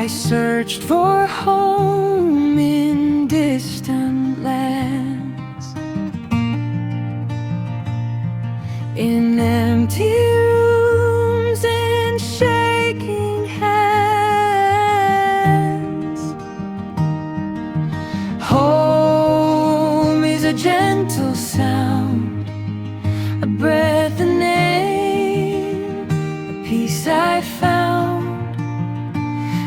I searched for home in distant lands, in empty rooms and shaking hands. Home is a gentle sound, a breath, a name, a peace I found.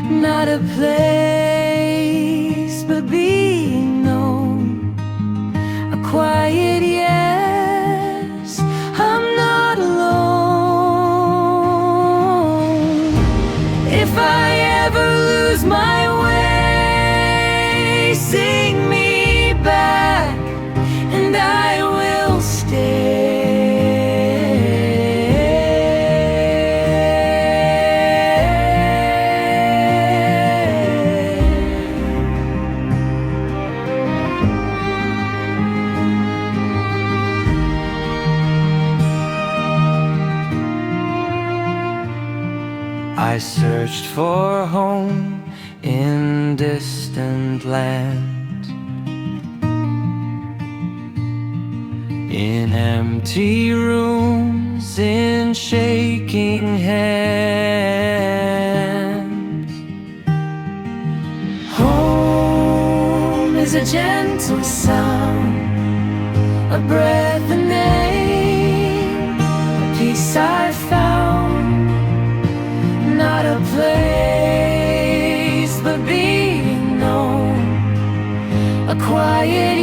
Not a place, but being known, a quiet yes, I'm not alone. If I ever lose my way, sing me back, and I will stay. I searched for home in distant lands, in empty rooms, in shaking hands. Home is a gentle sound, a breath, a name, a peace I found. Not a place, but being known, a quiet